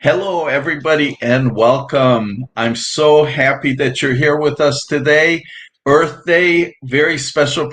Hello, everybody, and welcome. I'm so happy that you're here with us today. Earth Day, very special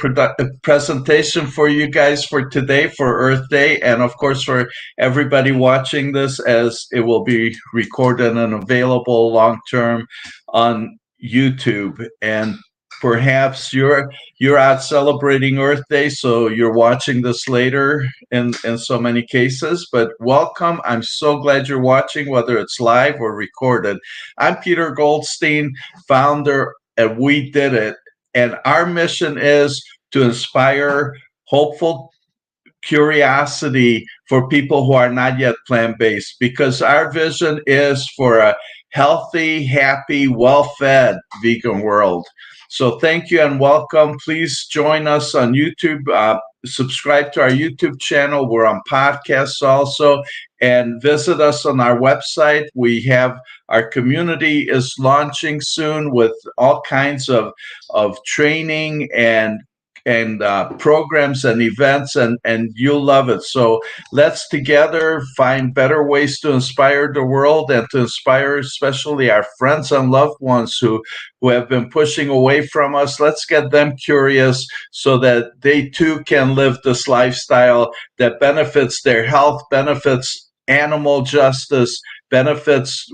presentation for you guys for today for Earth Day, and of course for everybody watching this as it will be recorded and available long term on YouTube. And perhaps you're out celebrating Earth Day, so you're watching this later in so many cases. But welcome. I'm so glad you're watching, whether it's live or recorded. I'm Peter Goldstein, founder of We Did It, and our mission is to inspire hopeful curiosity for people who are not yet plant-based, because our vision is for a healthy, happy, well-fed vegan world. So thank you and welcome. Please join us on YouTube. Subscribe to our YouTube channel. We're on podcasts also, and visit us on our website. We have our community is launching soon with all kinds of training and programs and events, and you'll love it. So let's together find better ways to inspire the world and to inspire especially our friends and loved ones who have been pushing away from us. Let's get them curious so that they too can live this lifestyle that benefits their health, benefits animal justice, benefits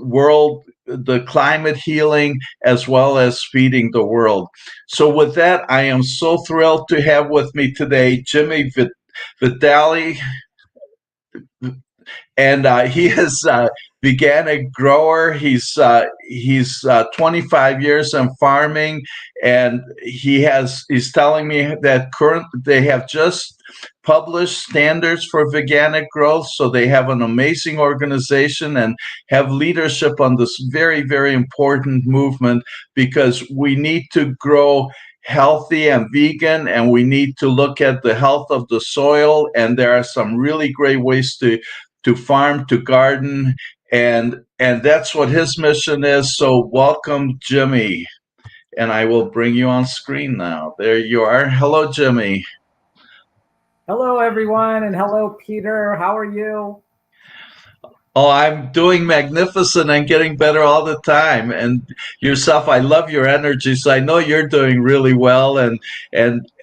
the climate healing, as well as feeding the world. So with that, I am so thrilled to have with me today Jimmy Videle, and he is a veganic grower. He's 25 years in farming, and he's telling me that they have just published standards for veganic growth. So they have an amazing organization and have leadership on this very, very important movement, because we need to grow healthy and vegan, and we need to look at the health of the soil. And there are some really great ways to farm, to garden, and that's what his mission is. So welcome, Jimmy, and I will bring you on screen now. There you are. Hello, Jimmy. Hello, everyone, and hello, Peter. How are you? Oh, I'm doing magnificent and getting better all the time. And yourself, I love your energy. So I know you're doing really well, and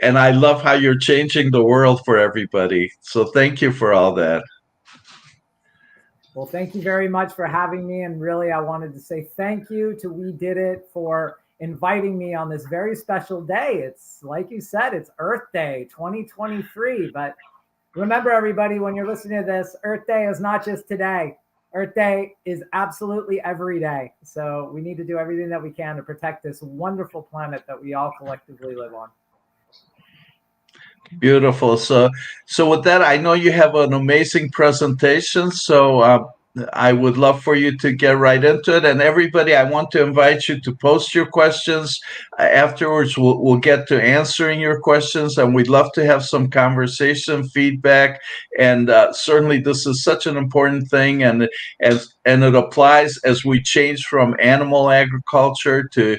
I love how you're changing the world for everybody. So thank you for all that. Well, thank you very much for having me. And really, I wanted to say thank you to We Did It for inviting me on this very special day. It's like you said, it's Earth Day 2023. But remember, everybody, when you're listening to this, Earth Day is not just today. Earth Day is absolutely every day. So we need to do everything that we can to protect this wonderful planet that we all collectively live on. Beautiful. So with that, I know you have an amazing presentation. So I would love for you to get right into it. And everybody, I want to invite you to post your questions. Afterwards, we'll get to answering your questions, and we'd love to have some conversation, feedback. And certainly, this is such an important thing, and it applies as we change from animal agriculture to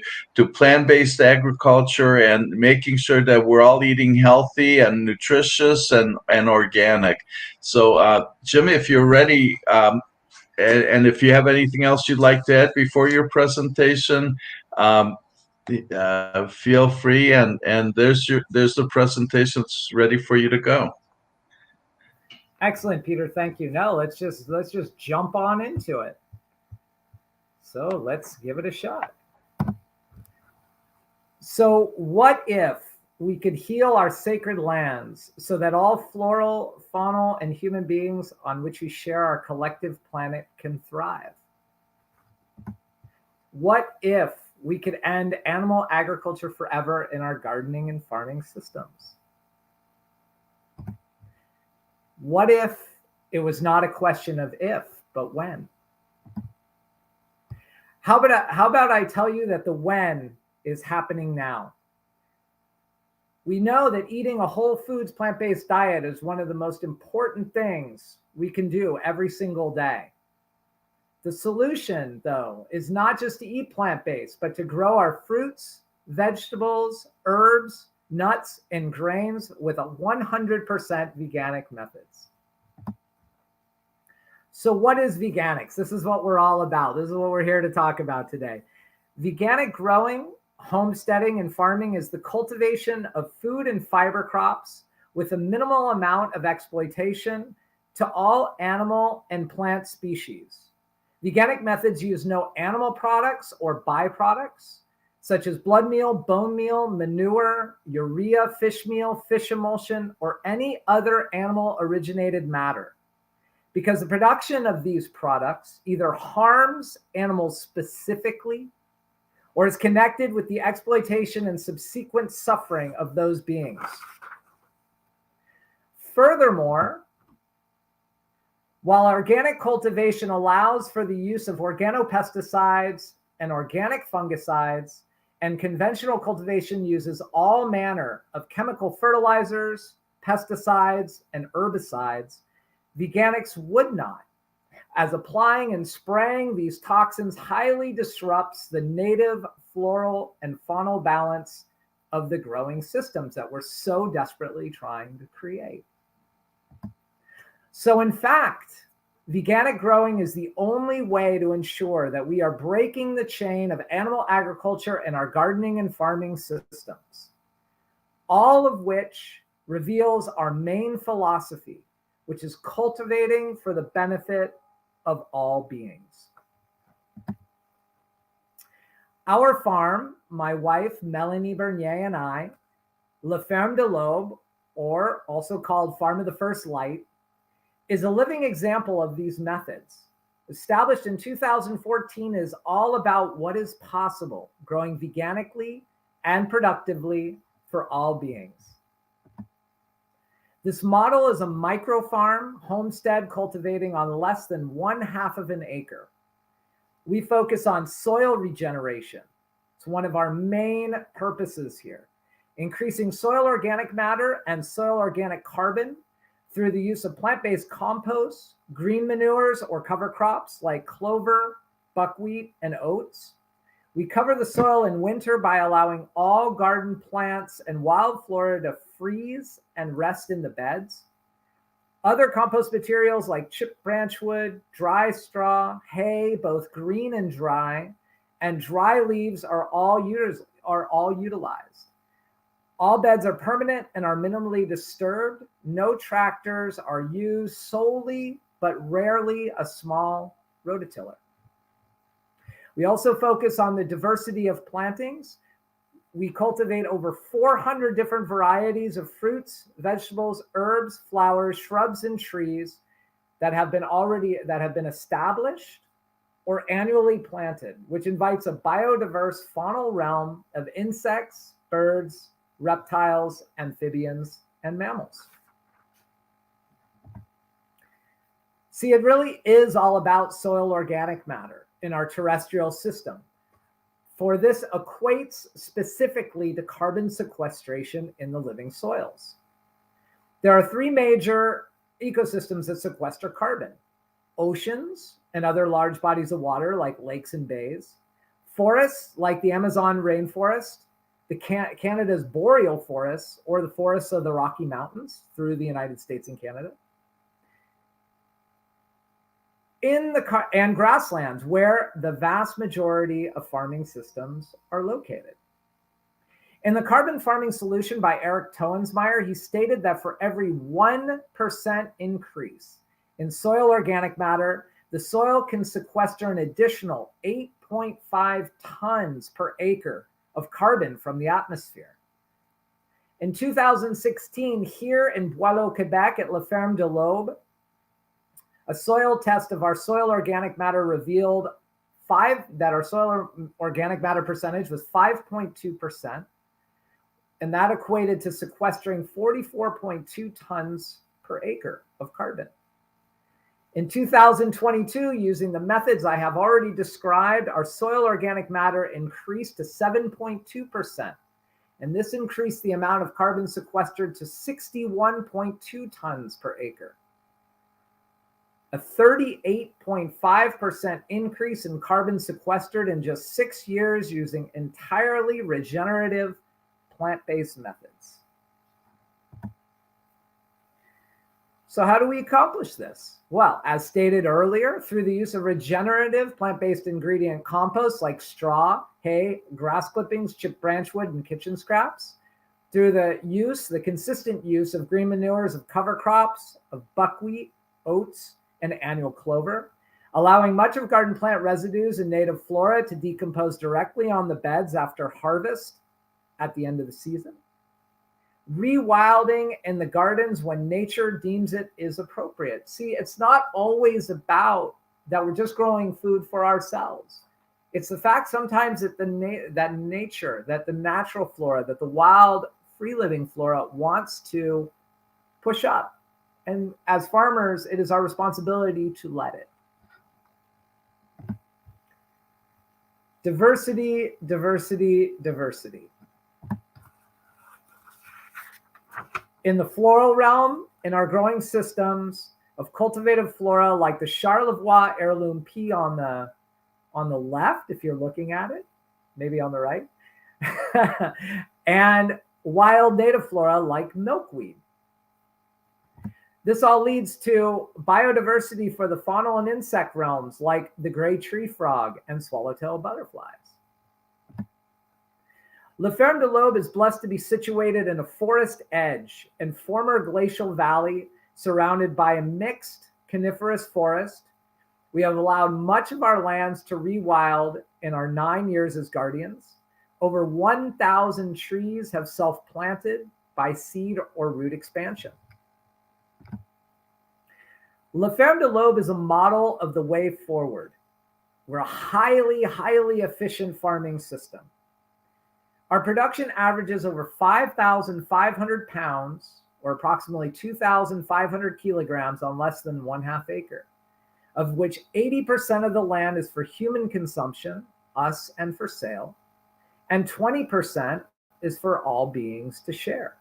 plant-based agriculture, and making sure that we're all eating healthy and nutritious and organic. So, Jimmy, if you're ready, and if you have anything else you'd like to add before your presentation, um, feel free. And there's the presentation. It's ready for you to go. Excellent, Peter. Thank you. No, let's just jump on into it. So let's give it a shot. So what if we could heal our sacred lands so that all floral, faunal, and human beings on which we share our collective planet can thrive? What if we could end animal agriculture forever in our gardening and farming systems? What if it was not a question of if, but when? How about I tell you that the when is happening now? We know that eating a whole foods plant-based diet is one of the most important things we can do every single day. The solution, though, is not just to eat plant-based, but to grow our fruits, vegetables, herbs, nuts, and grains with a 100% veganic methods. So what is veganics? This is what we're all about. This is what we're here to talk about today. Veganic growing, homesteading, and farming is the cultivation of food and fiber crops with a minimal amount of exploitation to all animal and plant species. Veganic methods use no animal products or byproducts, such as blood meal, bone meal, manure, urea, fish meal, fish emulsion, or any other animal-originated matter, because the production of these products either harms animals specifically or is connected with the exploitation and subsequent suffering of those beings. Furthermore, while organic cultivation allows for the use of organopesticides and organic fungicides, and conventional cultivation uses all manner of chemical fertilizers, pesticides, and herbicides, veganics would not, as applying and spraying these toxins highly disrupts the native floral and faunal balance of the growing systems that we're so desperately trying to create. So in fact, veganic growing is the only way to ensure that we are breaking the chain of animal agriculture in our gardening and farming systems, all of which reveals our main philosophy, which is cultivating for the benefit of all beings. Our farm, my wife, Melanie Bernier, and I, La Ferme de l'Aube, or also called Farm of the First Light, is a living example of these methods. Established in 2014, is all about what is possible, growing veganically and productively for all beings. This model is a micro farm homestead cultivating on less than 1/2 of an acre. We focus on soil regeneration. It's one of our main purposes here. Increasing soil organic matter and soil organic carbon through the use of plant-based compost, green manures, or cover crops like clover, buckwheat, and oats. We cover the soil in winter by allowing all garden plants and wild flora to freeze and rest in the beds. Other compost materials like chipped branch wood, dry straw, hay, both green and dry leaves are all utilized. All beds are permanent and are minimally disturbed. No tractors are used, solely but rarely a small rototiller. We also focus on the diversity of plantings. We cultivate over 400 different varieties of fruits, vegetables, herbs, flowers, shrubs, and trees that have been established or annually planted, which invites a biodiverse faunal realm of insects, birds, reptiles, amphibians, and mammals. See, it really is all about soil organic matter in our terrestrial system. For this equates specifically to carbon sequestration in the living soils. There are 3 major ecosystems that sequester carbon: oceans and other large bodies of water like lakes and bays, forests like the Amazon rainforest, Canada's boreal forests, or the forests of the Rocky Mountains through the United States and Canada, and grasslands, where the vast majority of farming systems are located. In the Carbon Farming Solution by Eric Toensmeyer, he stated that for every 1% increase in soil organic matter, the soil can sequester an additional 8.5 tons per acre of carbon from the atmosphere. In 2016, here in Boileau, Québec, at La Ferme de l'Aube, a soil test of our soil organic matter revealed that our soil organic matter percentage was 5.2%, and that equated to sequestering 44.2 tons per acre of carbon. In 2022, using the methods I have already described, our soil organic matter increased to 7.2%, and this increased the amount of carbon sequestered to 61.2 tons per acre. A 38.5% increase in carbon sequestered in just 6 years using entirely regenerative plant-based methods. So how do we accomplish this? Well, as stated earlier, through the use of regenerative plant-based ingredient composts like straw, hay, grass clippings, chipped branch wood, and kitchen scraps, through the consistent use of green manures of cover crops, of buckwheat, oats, and annual clover, allowing much of garden plant residues and native flora to decompose directly on the beds after harvest at the end of the season. Rewilding in the gardens when nature deems it is appropriate. See, it's not always about that we're just growing food for ourselves. It's the fact sometimes that nature, that the natural flora, that the wild free living flora wants to push up. And as farmers, it is our responsibility to let it. Diversity, diversity, diversity. In the floral realm, in our growing systems of cultivated flora like the Charlevoix heirloom pea on the left, if you're looking at it, maybe on the right, and wild native flora like milkweed. This all leads to biodiversity for the faunal and insect realms like the gray tree frog and swallowtail butterflies. La Ferme de l'Aube is blessed to be situated in a forest edge in former glacial valley surrounded by a mixed coniferous forest. We have allowed much of our lands to rewild in our 9 years as guardians. Over 1,000 trees have self-planted by seed or root expansion. La Ferme de l'Aube is a model of the way forward. We're a highly, highly efficient farming system. Our production averages over 5,500 pounds, or approximately 2,500 kilograms on less than 1/2 acre, of which 80% of the land is for human consumption, us, and for sale, and 20% is for all beings to share.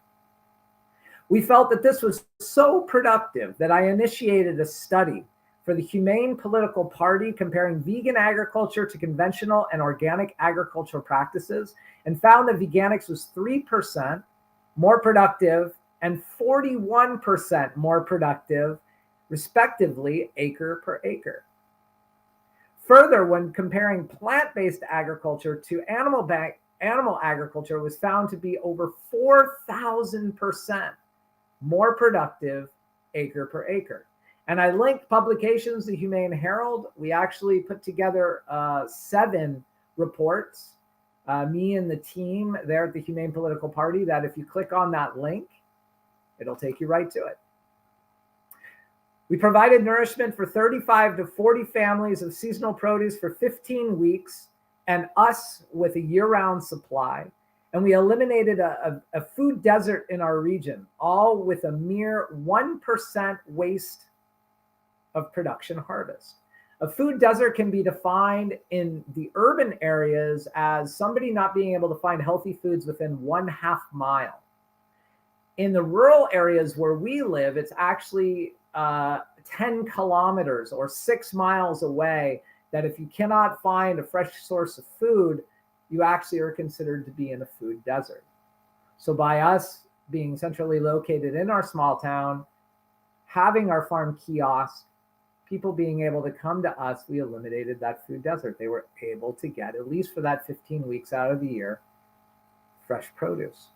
We felt that this was so productive that I initiated a study for the Humane Political Party comparing vegan agriculture to conventional and organic agricultural practices, and found that veganics was 3% more productive and 41% more productive, respectively, acre per acre. Further, when comparing plant-based agriculture to animal agriculture, it was found to be over 4,000% more productive acre per acre. And I linked publications, the Humane Herald. We actually put together 7 reports, me and the team there at the Humane Political Party, that if you click on that link, it'll take you right to it. We provided nourishment for 35 to 40 families of seasonal produce for 15 weeks, and us with a year-round supply. And we eliminated a food desert in our region, all with a mere 1% waste of production harvest. A food desert can be defined in the urban areas as somebody not being able to find healthy foods within 1/2 mile. In the rural areas where we live, it's actually 10 kilometers or 6 miles away, that if you cannot find a fresh source of food, you actually are considered to be in a food desert. So by us being centrally located in our small town, having our farm kiosk, people being able to come to us, we eliminated that food desert. They were able to get, at least for that 15 weeks out of the year, fresh produce.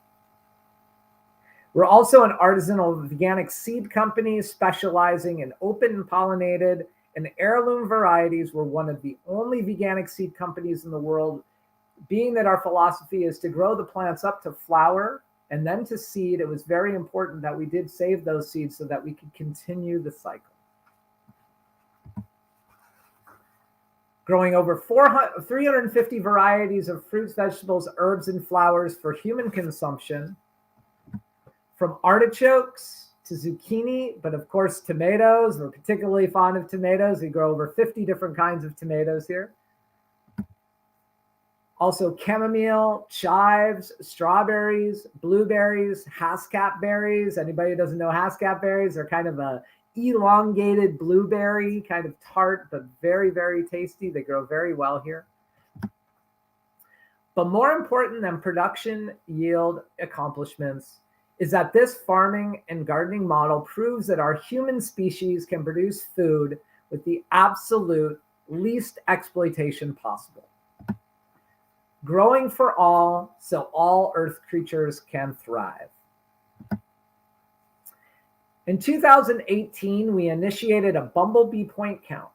We're also an artisanal veganic seed company specializing in open pollinated and heirloom varieties. We're one of the only veganic seed companies in the world, being that our philosophy is to grow the plants up to flower and then to seed. It was very important that we did save those seeds so that we could continue the cycle. Growing over 350 varieties of fruits, vegetables, herbs, and flowers for human consumption, from artichokes to zucchini, but of course tomatoes. We're particularly fond of tomatoes. We grow over 50 different kinds of tomatoes here. Also chamomile, chives, strawberries, blueberries, haskap berries. Anybody who doesn't know haskap berries, they're kind of a elongated blueberry, kind of tart, but very, very tasty. They grow very well here. But more important than production yield accomplishments is that this farming and gardening model proves that our human species can produce food with the absolute least exploitation possible. Growing for all, so all earth creatures can thrive. In 2018, we initiated a bumblebee point count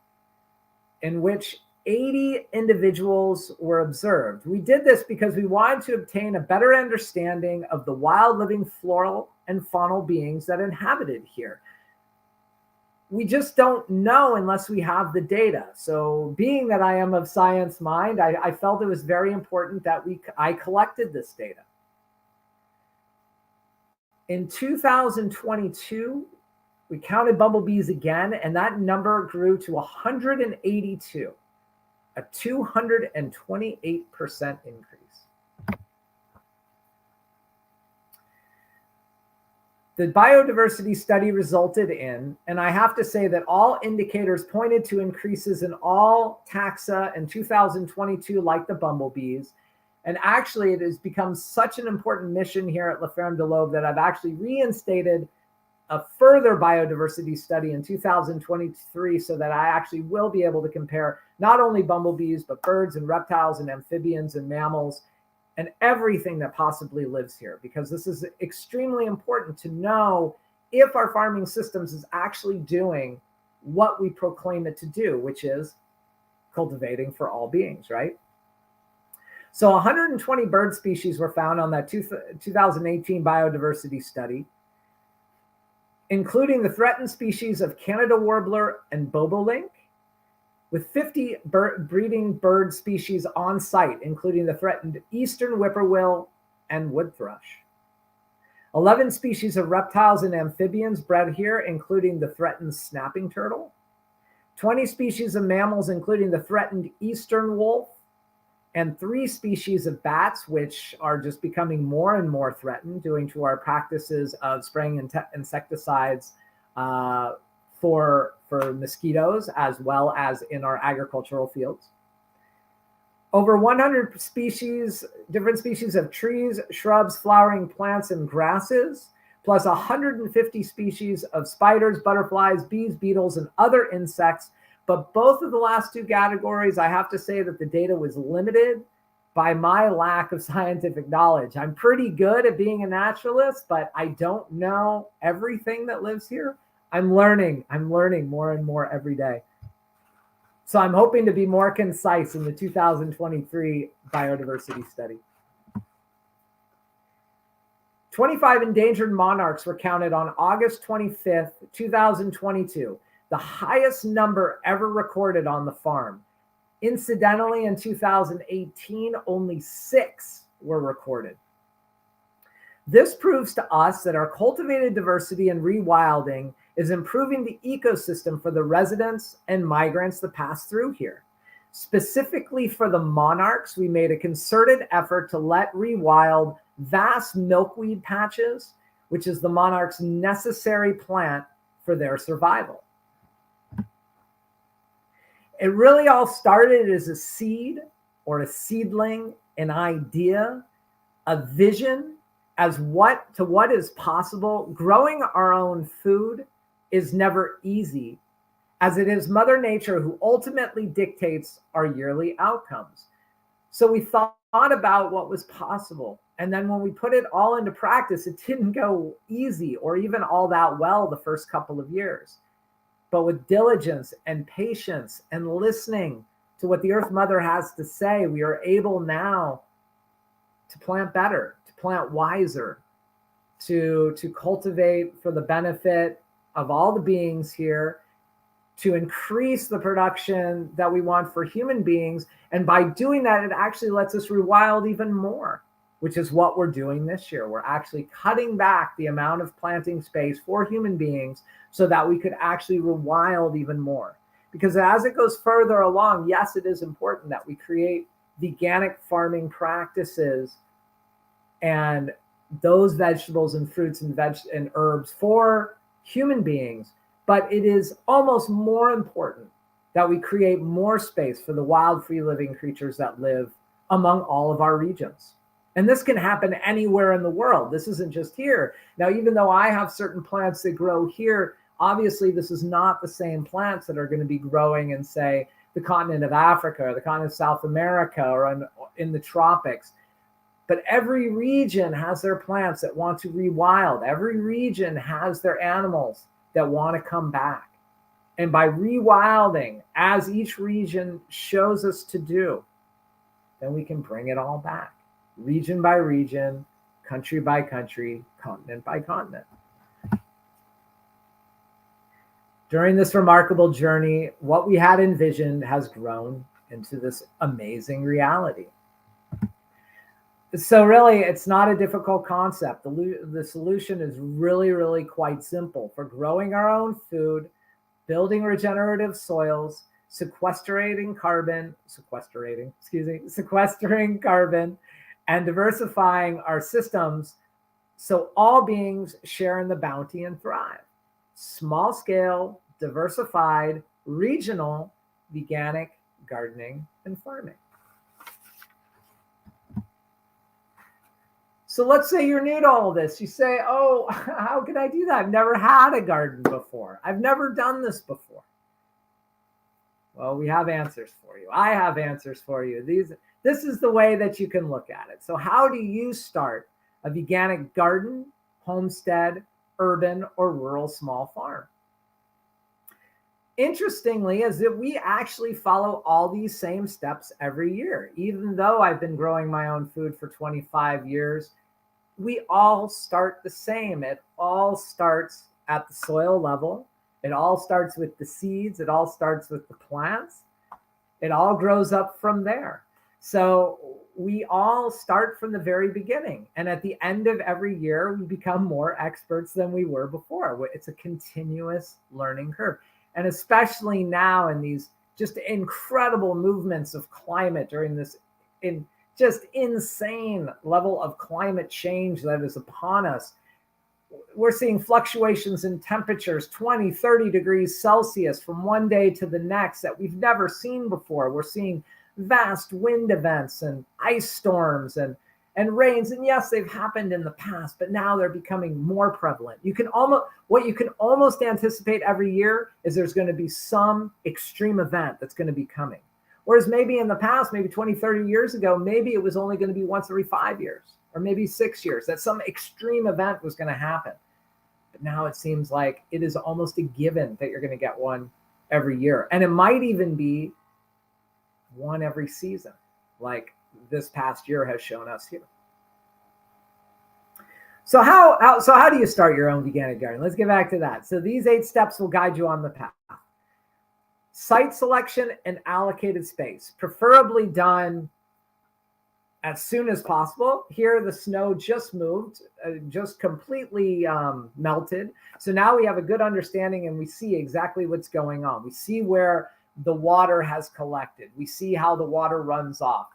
in which 80 individuals were observed. We did this because we wanted to obtain a better understanding of the wild living floral and faunal beings that inhabited here. We just don't know unless we have the data. So being that I am of science mind, I felt it was very important that I collected this data. In 2022, we counted bumblebees again, and that number grew to 182, a 228% increase. The biodiversity study resulted in, and I have to say that all indicators pointed to increases in all taxa in 2022, like the bumblebees. And actually, it has become such an important mission here at La Ferme de l'Aube that I've actually reinstated a further biodiversity study in 2023 so that I actually will be able to compare not only bumblebees, but birds and reptiles and amphibians and mammals and everything that possibly lives here, because this is extremely important to know if our farming systems is actually doing what we proclaim it to do, which is cultivating for all beings, right? So 120 bird species were found on that 2018 biodiversity study, including the threatened species of Canada warbler and bobolink, with 50 breeding bird species on site, including the threatened eastern whippoorwill and wood thrush. 11 species of reptiles and amphibians bred here, including the threatened snapping turtle. 20 species of mammals, including the threatened eastern wolf, and 3 species of bats, which are just becoming more and more threatened due to our practices of spraying insecticides for mosquitoes, as well as in our agricultural fields. Over 100 species, different species of trees, shrubs, flowering plants, and grasses, plus 150 species of spiders, butterflies, bees, beetles, and other insects. But both of the last 2 categories, I have to say that the data was limited by my lack of scientific knowledge. I'm pretty good at being a naturalist, but I don't know everything that lives here. I'm learning more and more every day. So I'm hoping to be more concise in the 2023 biodiversity study. 25 endangered monarchs were counted on August 25th, 2022, the highest number ever recorded on the farm. Incidentally, in 2018, only 6 were recorded. This proves to us that our cultivated diversity and rewilding is improving the ecosystem for the residents and migrants that pass through here. Specifically for the monarchs, we made a concerted effort to let rewild vast milkweed patches, which is the monarch's necessary plant for their survival. It really all started as a seed or a seedling, an idea, a vision as what is possible. Growing our own food is never easy, as it is Mother Nature who ultimately dictates our yearly outcomes. So we thought about what was possible. And then when we put it all into practice, it didn't go easy or even all that well the first couple of years. But with diligence and patience and listening to what the Earth Mother has to say, we are able now to plant better, to plant wiser, to cultivate for the benefit of all the beings here, to increase the production that we want for human beings. And by doing that, it actually lets us rewild even more, which is what we're doing this year. We're actually cutting back the amount of planting space for human beings so that we could actually rewild even more. Because as it goes further along, yes, it is important that we create veganic farming practices and those vegetables and fruits and herbs for human beings. But it is almost more important that we create more space for the wild, free living creatures that live among all of our regions. And this can happen anywhere in the world. This isn't just here. Now, even though I have certain plants that grow here, obviously this is not the same plants that are going to be growing in, say, the continent of Africa or the continent of South America or in the tropics. But every region has their plants that want to rewild. Every region has their animals that want to come back. And by rewilding, as each region shows us to do, then we can bring it all back, region by region, country by country, continent by continent. During this remarkable journey, what we had envisioned has grown into this amazing reality. So really, it's not a difficult concept. The solution is really, really quite simple. For growing our own food, building regenerative soils, sequestering carbon, and diversifying our systems so all beings share in the bounty and thrive. Small scale, diversified, regional, veganic gardening and farming. So let's say you're new to all this. You say, oh, how can I do that? I've never had a garden before. I've never done this before. Well, we have answers for you. I have answers for you. This is the way that you can look at it. So how do you start a veganic garden, homestead, urban, or rural small farm? Interestingly, is that we actually follow all these same steps every year. Even though I've been growing my own food for 25 years, we all start the same. It all starts at the soil level. It all starts with the seeds. It all starts with the plants. It all grows up from there. So we all start from the very beginning. And at the end of every year, we become more experts than we were before. It's a continuous learning curve. And especially now in these just incredible movements of climate during this just insane level of climate change that is upon us. We're seeing fluctuations in temperatures, 20, 30 degrees Celsius from one day to the next that we've never seen before. We're seeing vast wind events and ice storms and rains. And yes, they've happened in the past, but now they're becoming more prevalent. What you can almost anticipate every year is there's going to be some extreme event that's going to be coming. Whereas maybe in the past, maybe 20, 30 years ago, maybe it was only going to be once every 5 years or maybe 6 years that some extreme event was going to happen. But now it seems like it is almost a given that you're going to get one every year. And it might even be one every season, like this past year has shown us here. So how do you start your own veganic garden? Let's get back to that. So these 8 steps will guide you on the path. Site selection and allocated space, preferably done as soon as possible. Here, the snow just moved, just completely melted. So now we have a good understanding and we see exactly what's going on. We see where the water has collected. We see how the water runs off.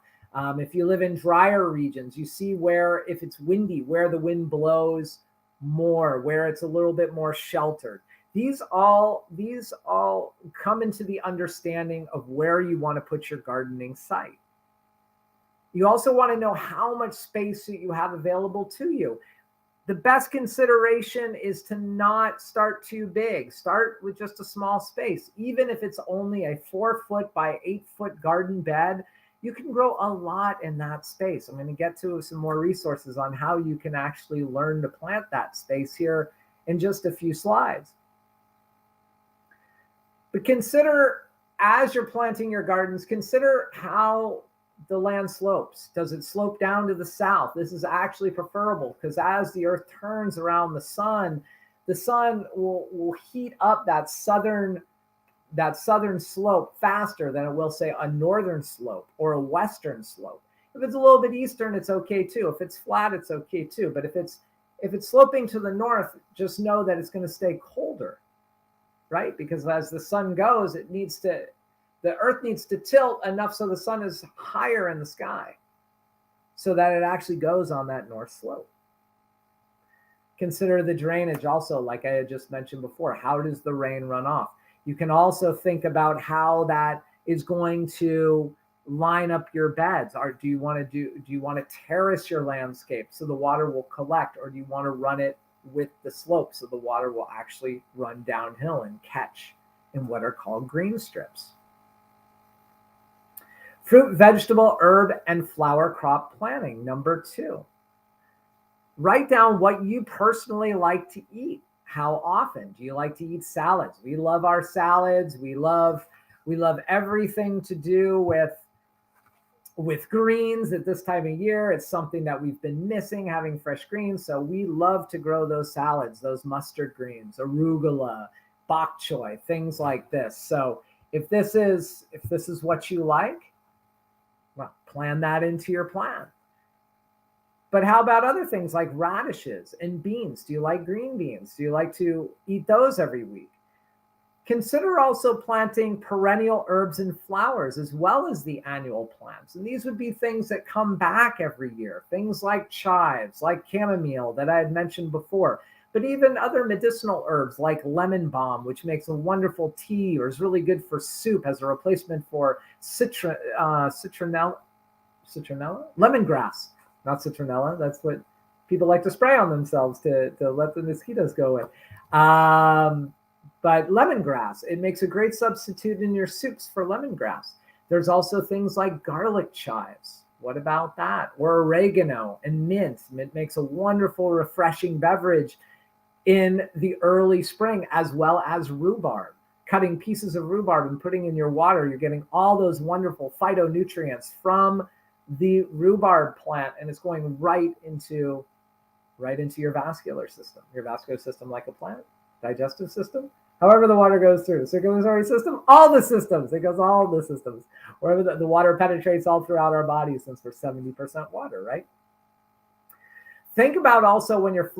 If you live in drier regions, you see where, if it's windy, where the wind blows more, where it's a little bit more sheltered. These all come into the understanding of where you want to put your gardening site. You also want to know how much space that you have available to you. The best consideration is to not start too big. Start with just a small space. Even if it's only a 4-foot by 8-foot garden bed, you can grow a lot in that space. I'm going to get to some more resources on how you can actually learn to plant that space here in just a few slides. But consider, as you're planting your gardens, consider how the land slopes. Does it slope down to the south? This is actually preferable because as the earth turns around the sun will heat up that southern slope faster than it will, say, a northern slope or a western slope. If it's a little bit eastern, it's okay too. If it's flat, it's okay too. But if it's sloping to the north, just know that it's going to stay colder, right? Because as the sun goes, the earth needs to tilt enough so the sun is higher in the sky so that it actually goes on that north slope. Consider the drainage also, like I had just mentioned before. How does the rain run off? You can also think about how that is going to line up your beds? Or do you want to terrace your landscape so the water will collect, or do you want to run it with the slope so the water will actually run downhill and catch in what are called green strips? Fruit, vegetable, herb, and flower crop planting. Number 2. Write down what you personally like to eat. How often do you like to eat salads? We love our salads. We love everything to do with greens at this time of year. It's something that we've been missing, having fresh greens. So we love to grow those salads, those mustard greens, arugula, bok choy, things like this. So if this is what you like, well, plan that into your plan. But how about other things like radishes and beans? Do you like green beans? Do you like to eat those every week? Consider also planting perennial herbs and flowers as well as the annual plants. And these would be things that come back every year. Things like chives, like chamomile that I had mentioned before, but even other medicinal herbs like lemon balm, which makes a wonderful tea or is really good for soup as a replacement for citronella, lemongrass. Not citronella. That's what people like to spray on themselves to let the mosquitoes go away. But lemongrass, it makes a great substitute in your soups for lemongrass. There's also things like garlic chives. What about that? Or oregano and mint. Mint makes a wonderful, refreshing beverage in the early spring, as well as rhubarb. Cutting pieces of rhubarb and putting in your water, you're getting all those wonderful phytonutrients from the rhubarb plant, and it's going right into your vascular system like a plant, digestive system, however the water goes through, circulatory system, all the systems. It goes all the systems. Wherever the water penetrates all throughout our body, since we're 70% water, right? Think about also when you're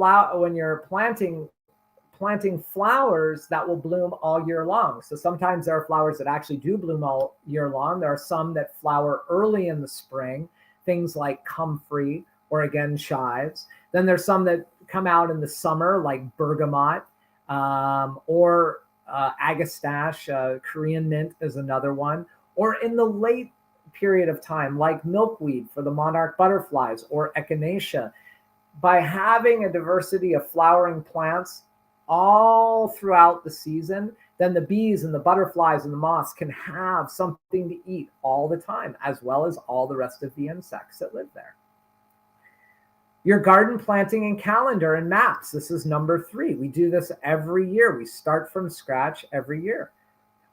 planting flowers that will bloom all year long. So sometimes there are flowers that actually do bloom all year long. There are some that flower early in the spring, things like comfrey or again chives. Then there's some that come out in the summer, like bergamot or agastache. Korean mint is another one. Or in the late period of time, like milkweed for the monarch butterflies or echinacea. By having a diversity of flowering plants all throughout the season, then the bees and the butterflies and the moths can have something to eat all the time, as well as all the rest of the insects that live there. Your garden planting and calendar and maps. This is number 3. We do this every year. We start from scratch every year.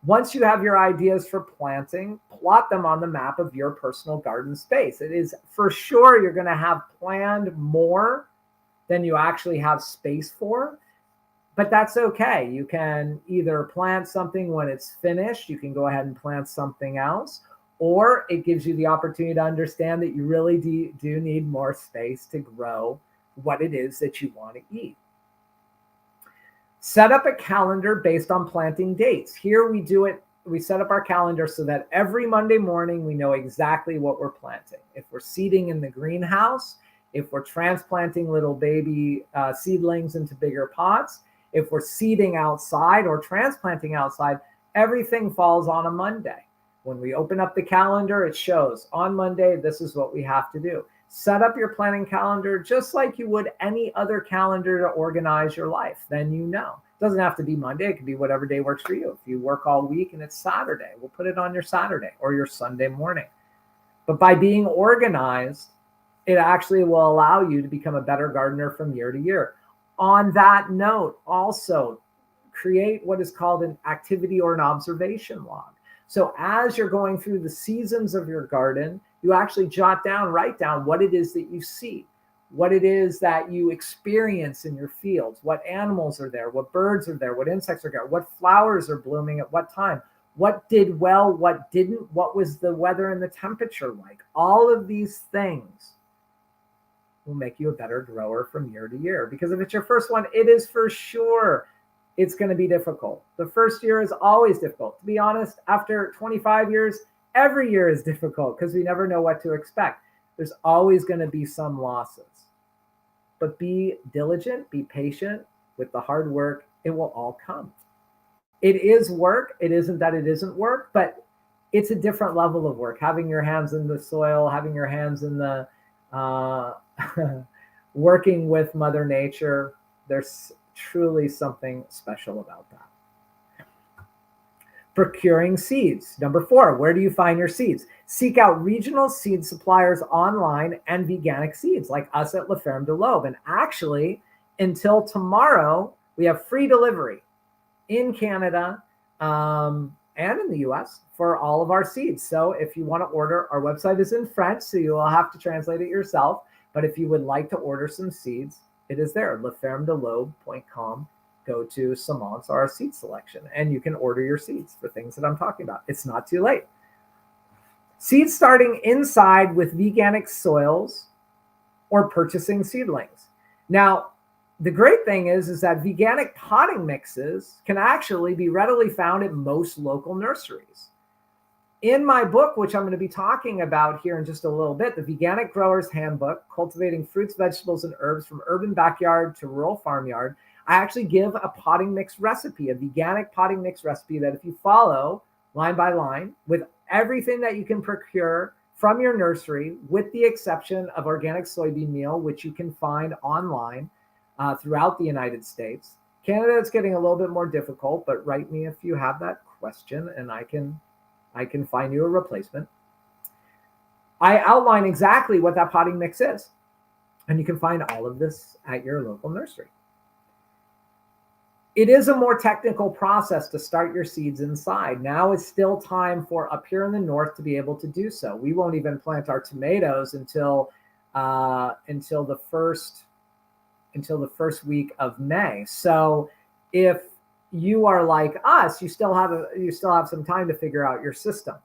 Once you have your ideas for planting, plot them on the map of your personal garden space. It is for sure you're going to have planned more than you actually have space for. But that's okay. You can either plant something when it's finished. You can go ahead and plant something else. Or it gives you the opportunity to understand that you really do need more space to grow what it is that you want to eat. Set up a calendar based on planting dates. Here we do it. We set up our calendar so that every Monday morning we know exactly what we're planting. If we're seeding in the greenhouse, if we're transplanting little baby seedlings into bigger pots, if we're seeding outside or transplanting outside, everything falls on a Monday. When we open up the calendar, it shows on Monday, this is what we have to do. Set up your planning calendar just like you would any other calendar to organize your life. Then you know. It doesn't have to be Monday. It could be whatever day works for you. If you work all week and it's Saturday, we'll put it on your Saturday or your Sunday morning. But by being organized, it actually will allow you to become a better gardener from year to year. On that note, also create what is called an activity or an observation log. So as you're going through the seasons of your garden, you actually write down what it is that you see, what it is that you experience in your fields, what animals are there, what birds are there, what insects are there, what flowers are blooming at what time, what did well, what didn't, what was the weather and the temperature like. All of these things will make you a better grower from year to year. Because if it's your first one, it is for sure it's going to be difficult. The first year is always difficult. To be honest, after 25 years, every year is difficult because we never know what to expect. There's always going to be some losses. But be diligent, be patient with the hard work. It will all come. It is work. It isn't that it isn't work, but it's a different level of work. Having your hands in the soil, having your hands in the uh, working with Mother Nature, there's truly something special about that. Procuring seeds. Number 4, where do you find your seeds? Seek out regional seed suppliers online and veganic seeds like us at La Ferme de l'Aube. And actually, until tomorrow, we have free delivery in Canada and in the US for all of our seeds. So if you want to order, our website is in French, so you will have to translate it yourself. But if you would like to order some seeds, it is there, lafermedelobe.com. Go to Semence, our seed selection, and you can order your seeds for things that I'm talking about. It's not too late. Seeds starting inside with veganic soils or purchasing seedlings. Now, the great thing is that veganic potting mixes can actually be readily found at most local nurseries. In my book, which I'm going to be talking about here in just a little bit, the Veganic Grower's Handbook, Cultivating Fruits, Vegetables, and Herbs from Urban Backyard to Rural Farmyard, I actually give a potting mix recipe, a veganic potting mix recipe that if you follow line by line with everything that you can procure from your nursery, with the exception of organic soybean meal, which you can find online throughout the United States. Canada, it's getting a little bit more difficult, but write me if you have that question and I can find you a replacement. I outline exactly what that potting mix is, and you can find all of this at your local nursery. It is a more technical process to start your seeds inside. Now is still time for up here in the north to be able to do so. We won't even plant our tomatoes until the first week of May. So if you are like us, you still have some time to figure out your system.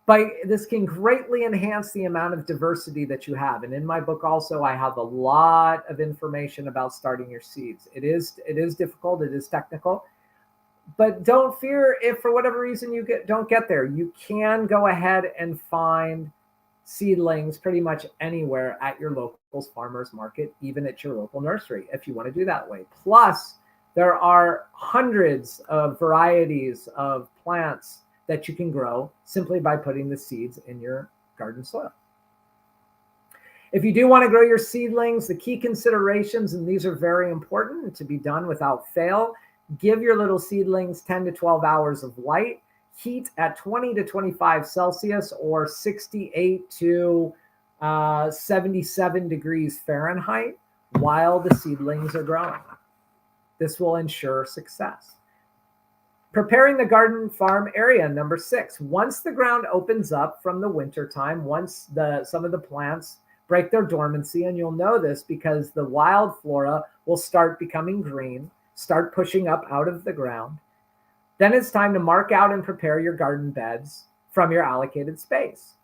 But this can greatly enhance the amount of diversity that you have. And in my book also, I have a lot of information about starting your seeds. It is difficult, it is technical, but don't fear if for whatever reason you don't get there. You can go ahead and find seedlings pretty much anywhere at your local farmer's market, even at your local nursery, if you want to do that way. Plus, there are hundreds of varieties of plants that you can grow simply by putting the seeds in your garden soil. If you do want to grow your seedlings, the key considerations, and these are very important to be done without fail, give your little seedlings 10 to 12 hours of light, heat at 20 to 25 Celsius or 68 to 77 degrees Fahrenheit while the seedlings are growing. This will ensure success. Preparing the garden farm area, number 6. Once the ground opens up from the winter time, once some of the plants break their dormancy, and you'll know this because the wild flora will start becoming green, start pushing up out of the ground, then it's time to mark out and prepare your garden beds from your allocated space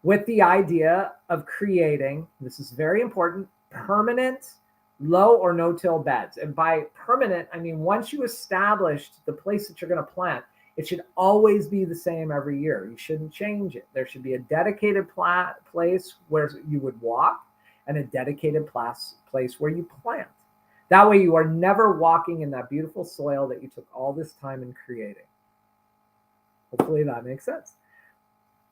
with the idea of creating, this is very important, permanent low or no-till beds. And by permanent, I mean once you established the place that you're going to plant, it should always be the same every year. You shouldn't change it. There should be a dedicated place where you would walk and a dedicated place where you plant. That way you are never walking in that beautiful soil that you took all this time in creating. Hopefully that makes sense.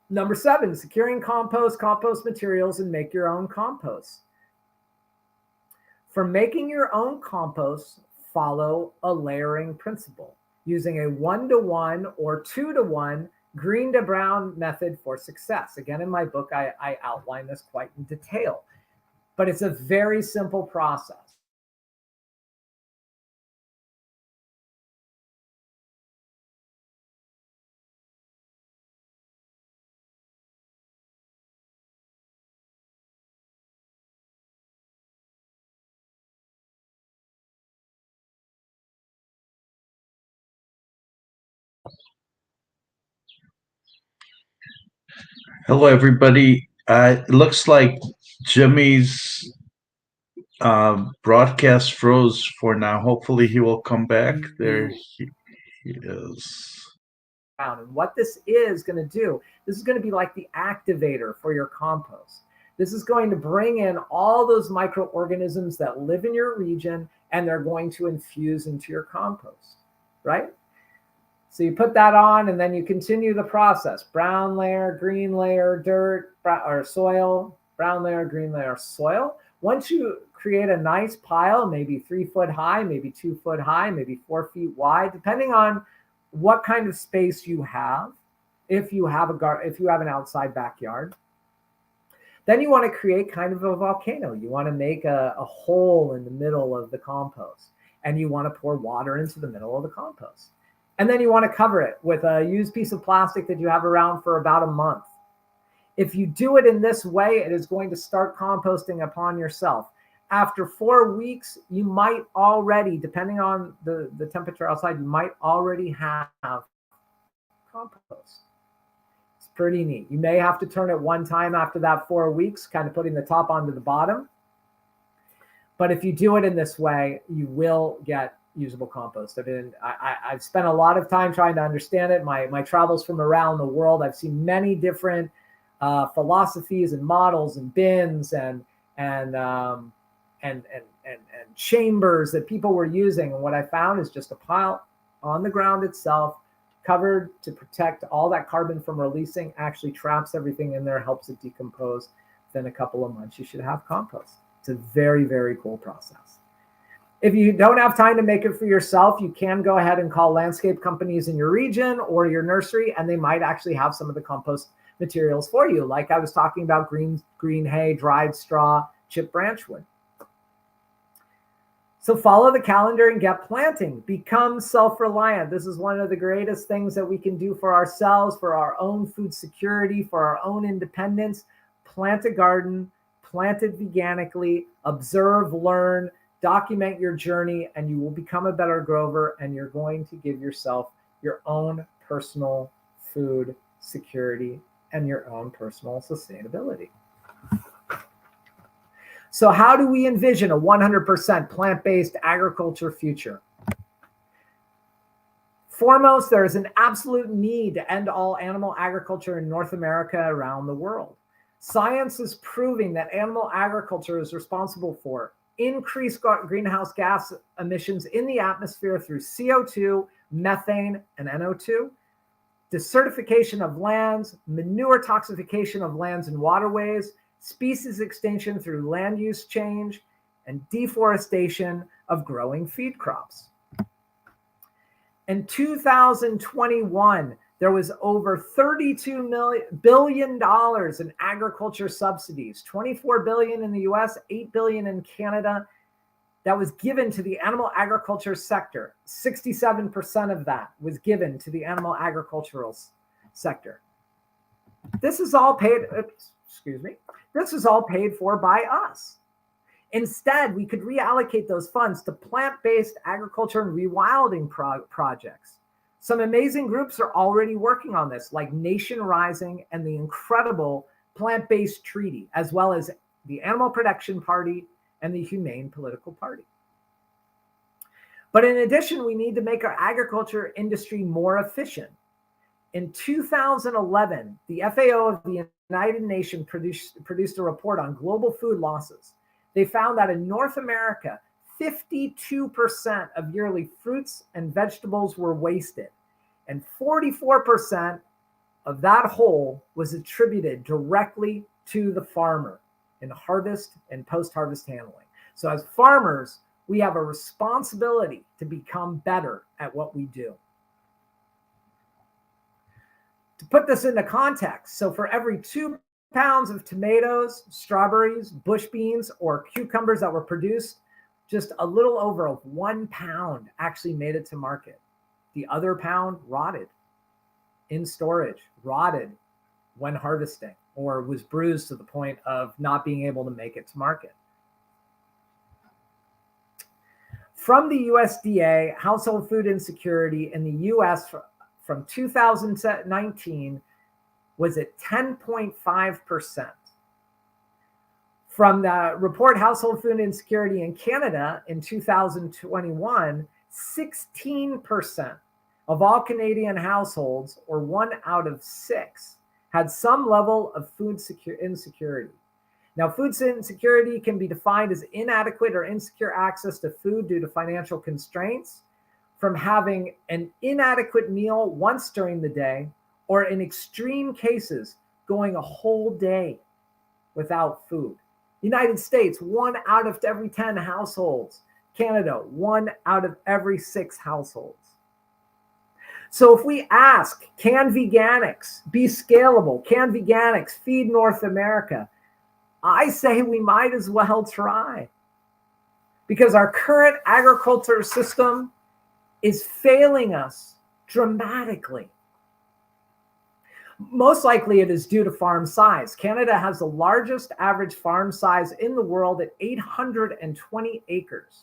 Number 7, securing compost materials, and make your own compost. For making your own compost, follow a layering principle using a 1-to-1 or 2-to-1 green to brown method for success. Again, in my book, I outline this quite in detail, but it's a very simple process. Hello, everybody. It looks like Jimmy's broadcast froze for now. Hopefully, he will come back. There he is. And what this is going to do, this is going to be like the activator for your compost. This is going to bring in all those microorganisms that live in your region, and they're going to infuse into your compost, right? So you put that on and then you continue the process. Brown layer, green layer, dirt or soil, brown layer, green layer, soil. Once you create a nice pile, maybe 3 foot high, maybe 2 foot high, maybe 4 feet wide, depending on what kind of space you have. If you have an outside backyard, then you want to create kind of a volcano. You want to make a hole in the middle of the compost, and you want to pour water into the middle of the compost. And then you want to cover it with a used piece of plastic that you have around for about a month. If you do it in this way, it is going to start composting upon yourself. After 4 weeks, you might already, depending on the temperature outside, you might already have compost. It's pretty neat. You may have to turn it one time after that 4 weeks, kind of putting the top onto the bottom. But if you do it in this way, you will get usable compost. I've spent a lot of time trying to understand it. My travels from around the world, I've seen many different philosophies and models and bins and chambers that people were using. And what I found is just a pile on the ground itself, covered to protect all that carbon from releasing, actually traps everything in there, helps it decompose. Within a couple of months, you should have compost. It's a very, very cool process. If you don't have time to make it for yourself, you can go ahead and call landscape companies in your region or your nursery, and they might actually have some of the compost materials for you. Like I was talking about green hay, dried straw, chipped branch wood. So follow the calendar and get planting. Become self-reliant. This is one of the greatest things that we can do for ourselves, for our own food security, for our own independence. Plant a garden, plant it veganically, observe, learn, document your journey, and you will become a better grower, and you're going to give yourself your own personal food security and your own personal sustainability. So how do we envision a 100% plant-based agriculture future? Foremost, there is an absolute need to end all animal agriculture in North America, around the world. Science is proving that animal agriculture is responsible for increased greenhouse gas emissions in the atmosphere through CO2, methane, and NO2, desertification of lands, manure toxification of lands and waterways, species extinction through land use change, and deforestation of growing feed crops. In 2021, there was over $32 billion in agriculture subsidies, $24 billion in the US, $8 billion in Canada, that was given to the animal agriculture sector. 67% of that was given to the animal agricultural sector. This is all paid, this is all paid for by us. Instead, we could reallocate those funds to plant-based agriculture and rewilding projects. Some amazing groups are already working on this, like Nation Rising and the incredible Plant-Based Treaty, as well as the Animal Protection Party and the Humane Political Party. But in addition, we need to make our agriculture industry more efficient. In 2011, the FAO of the United Nations produced a report on global food losses. They found that in North America, 52% of yearly fruits and vegetables were wasted, and 44% of that whole was attributed directly to the farmer in harvest and post-harvest handling. So as farmers, we have a responsibility to become better at what we do. To put this into context, so for every 2 pounds of tomatoes, strawberries, bush beans, or cucumbers that were produced, just a little over 1 pound actually made it to market. The other pound rotted in storage, rotted when harvesting, or was bruised to the point of not being able to make it to market. From the USDA, household food insecurity in the US from 2019 was at 10.5%. From the report Household Food Insecurity in Canada in 2021, 16% of all Canadian households, or 1 out of 6, had some level of food insecurity. Now, food insecurity can be defined as inadequate or insecure access to food due to financial constraints, from having an inadequate meal once during the day, or in extreme cases, going a whole day without food. United States, 1 out of every 10 households. Canada, 1 out of every 6 households. So if we ask, can veganics be scalable? Can veganics feed North America? I say we might as well try. Because our current agriculture system is failing us dramatically. Most likely it is due to farm size. Canada has the largest average farm size in the world at 820 acres,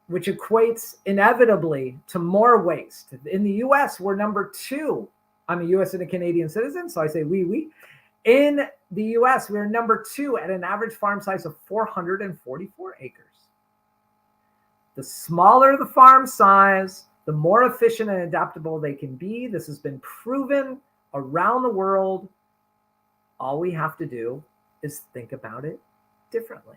which equates inevitably to more waste. In the US, we're number 2. I'm a US and a Canadian citizen, so I say we. In the US, we're number 2 at an average farm size of 444 acres. The smaller the farm size, the more efficient and adaptable they can be. This has been proven around the world. All we have to do is think about it differently.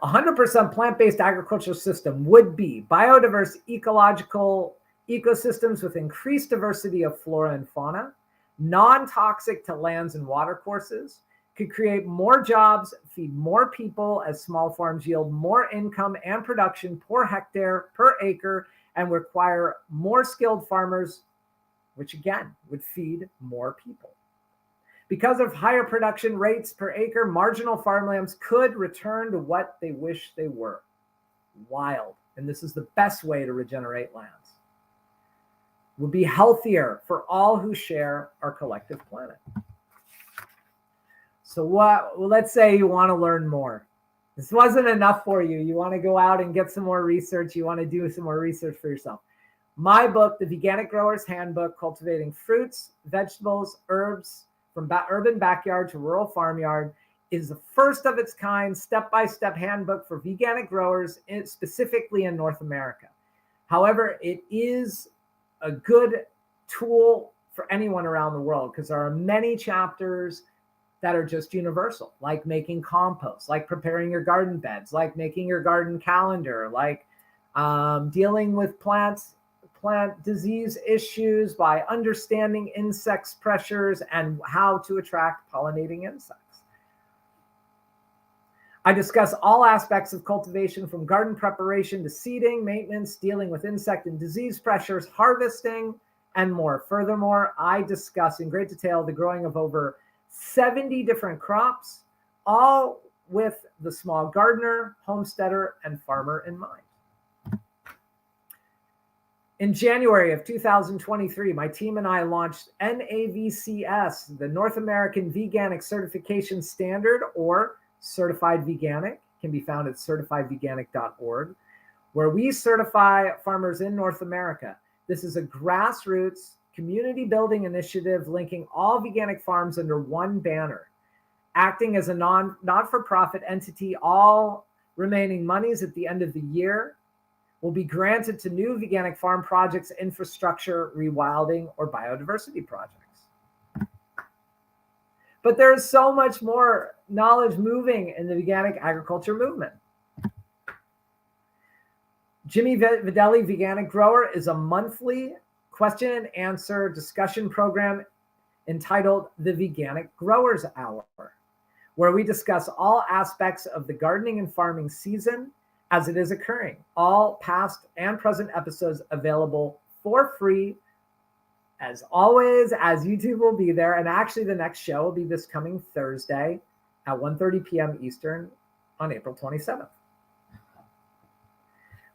100% plant-based agricultural system would be biodiverse ecological ecosystems with increased diversity of flora and fauna, non-toxic to lands and water courses, could create more jobs, feed more people as small farms yield more income and production per hectare, per acre, and require more skilled farmers, which again would feed more people. Because of higher production rates per acre, marginal farmlands could return to what they wish they were, wild. And this is the best way to regenerate lands. Would be healthier for all who share our collective planet. So let's say you want to learn more. This wasn't enough for you. You want to go out and get some more research. You want to do some more research for yourself. My book, The Veganic Grower's Handbook, Cultivating Fruits, Vegetables, Herbs from Urban Backyard to Rural Farmyard, is the first of its kind step-by-step handbook for veganic growers, specifically in North America. However, it is a good tool for anyone around the world because there are many chapters that are just universal, like making compost, like preparing your garden beds, like making your garden calendar, like dealing with plant disease issues by understanding insects pressures and how to attract pollinating insects. I discuss all aspects of cultivation from garden preparation to seeding, maintenance, dealing with insect and disease pressures, harvesting, and more. Furthermore, I discuss in great detail the growing of over 70 different crops, all with the small gardener, homesteader, and farmer in mind. In January of 2023, my team and I launched NAVCS, the North American Veganic Certification Standard, or Certified Veganic, can be found at certifiedveganic.org, where we certify farmers in North America. This is a grassroots community building initiative linking all veganic farms under one banner. Acting as a not-for-profit entity, all remaining monies at the end of the year will be granted to new veganic farm projects, infrastructure, rewilding, or biodiversity projects. But there is so much more knowledge moving in the veganic agriculture movement. Jimmy Videle, Veganic Grower, is a monthly question and answer discussion program entitled The Veganic Growers Hour, where we discuss all aspects of the gardening and farming season as it is occurring. All past and present episodes available for free. As always, as YouTube will be there. And actually the next show will be this coming Thursday at 1:30 p.m. Eastern on April 27th.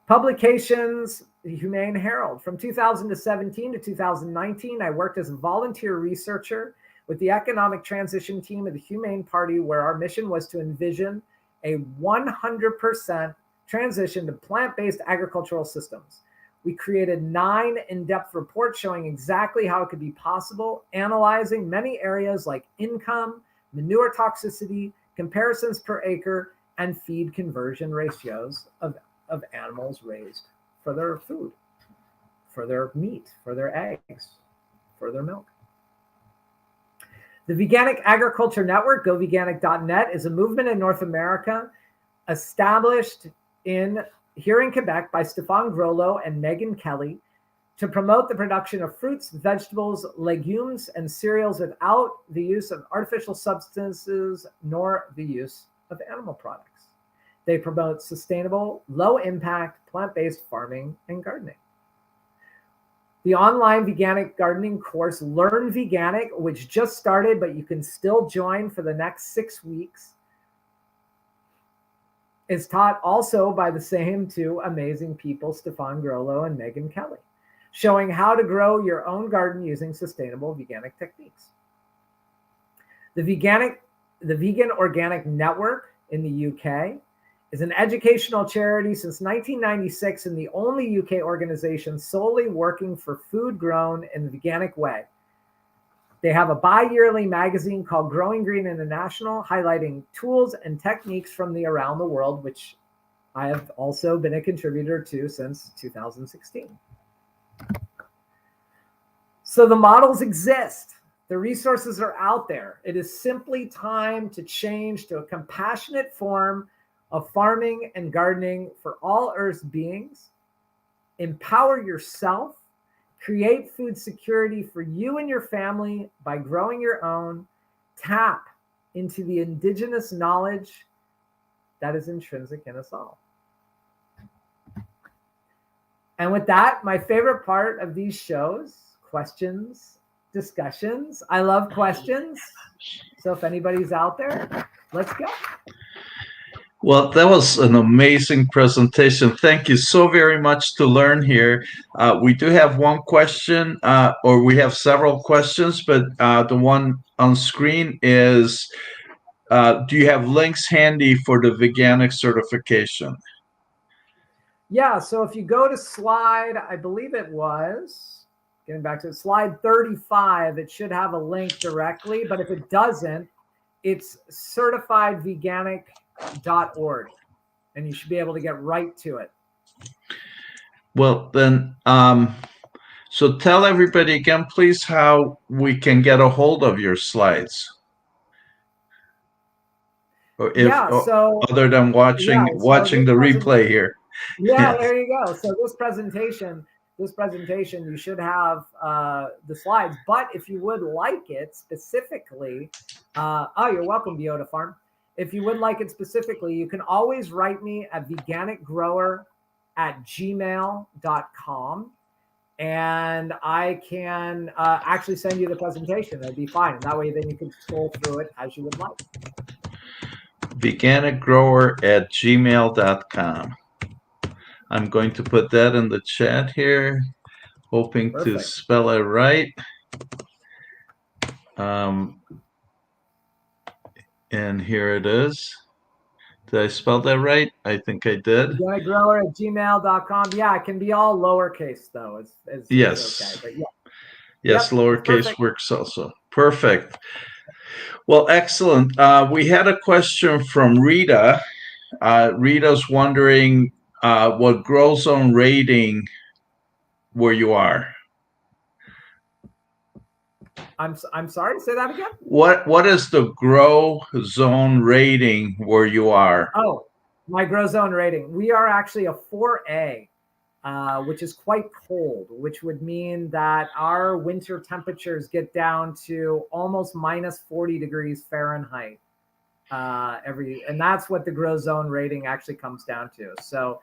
Publications, the Humane Herald. From 2017 to 2019, I worked as a volunteer researcher with the economic transition team of the Humane Party, where our mission was to envision a 100% transition to plant-based agricultural systems. We created 9 in-depth reports showing exactly how it could be possible, analyzing many areas like income, manure toxicity, comparisons per acre, and feed conversion ratios of animals raised for their food, for their meat, for their eggs, for their milk. The Veganic Agriculture Network, goveganic.net, is a movement in North America established here in Quebec by Stéphane Groslo and Megan Kelly to promote the production of fruits, vegetables, legumes, and cereals without the use of artificial substances nor the use of animal products. They promote sustainable, low-impact, plant-based farming and gardening. The online veganic gardening course, Learn Veganic, which just started, but you can still join for the next 6 weeks, is taught also by the same two amazing people, Stéphane Groslo and Megan Kelly, showing how to grow your own garden using sustainable veganic techniques. The Vegan Organic Network in the UK is an educational charity since 1996 and the only UK organization solely working for food grown in the veganic way. They have a bi-yearly magazine called Growing Green International, highlighting tools and techniques from around the world, which I have also been a contributor to since 2016. So the models exist. The resources are out there. It is simply time to change to a compassionate form of farming and gardening for all Earth's beings. Empower yourself. Create food security for you and your family by growing your own. Tap into the indigenous knowledge that is intrinsic in us all. And with that, my favorite part of these shows, questions, discussions. I love questions. So if anybody's out there, let's go. Well, that was an amazing presentation. Thank you so very much to learn here. We do have one question, or we have several questions, but the one on screen is, do you have links handy for the veganic certification? Yeah, so if you go to slide, I believe it was, getting back to slide 35, it should have a link directly, but if it doesn't, it's certifiedveganic.org, and you should be able to get right to it. Well, then, so tell everybody again, please, how we can get a hold of your slides. Or if, other than watching the replay here. Yeah, there you go. So this presentation, you should have the slides. But if you would like it specifically, you're welcome, Biota Farm. If you would like it specifically, you can always write me at veganicgrower@gmail.com. And I can actually send you the presentation. That'd be fine. And that way, then you can scroll through it as you would like. veganicgrower@gmail.com. I'm going to put that in the chat here, hoping to spell it right. And here it is. Did I spell that right? I think I did. Veganicgrower@gmail.com. Yeah, it can be all lowercase, though. Yes. Okay, but yeah. Yes, lowercase works also. Perfect. Well, excellent. We had a question from Rita. Rita's wondering what grow zone rating where you are. I'm sorry, say that again. What is the grow zone rating where you are? Oh, my grow zone rating. We are actually a 4A, which is quite cold, which would mean that our winter temperatures get down to almost minus 40 degrees Fahrenheit. And that's what the grow zone rating actually comes down to. So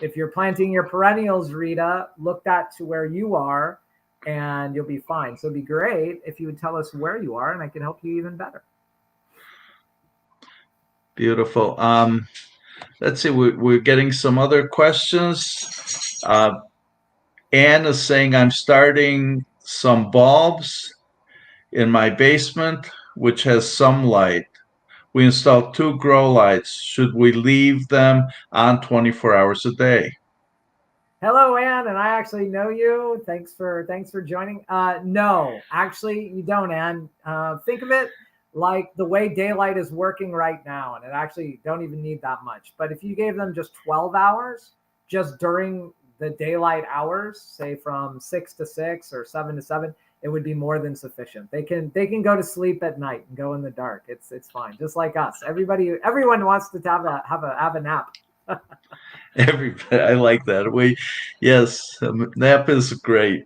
if you're planting your perennials, Rita, look to where you are and you'll be fine. So it'd be great if you would tell us where you are and I can help you even better. Beautiful. Let's see, we're getting some other questions. Anne is saying, I'm starting some bulbs in my basement, which has some light. We installed 2 grow lights. Should we leave them on 24 hours a day? Hello, Anne, and I actually know you. Thanks for joining. No, actually, you don't, Anne. Think of it like the way daylight is working right now, and it actually don't even need that much. But if you gave them just 12 hours, just during the daylight hours, say from 6 to 6 or 7 to 7, it would be more than sufficient. They can go to sleep at night and go in the dark. It's fine, just like us. Everyone wants to have a nap. Everybody, I like that. Yes, nap is great.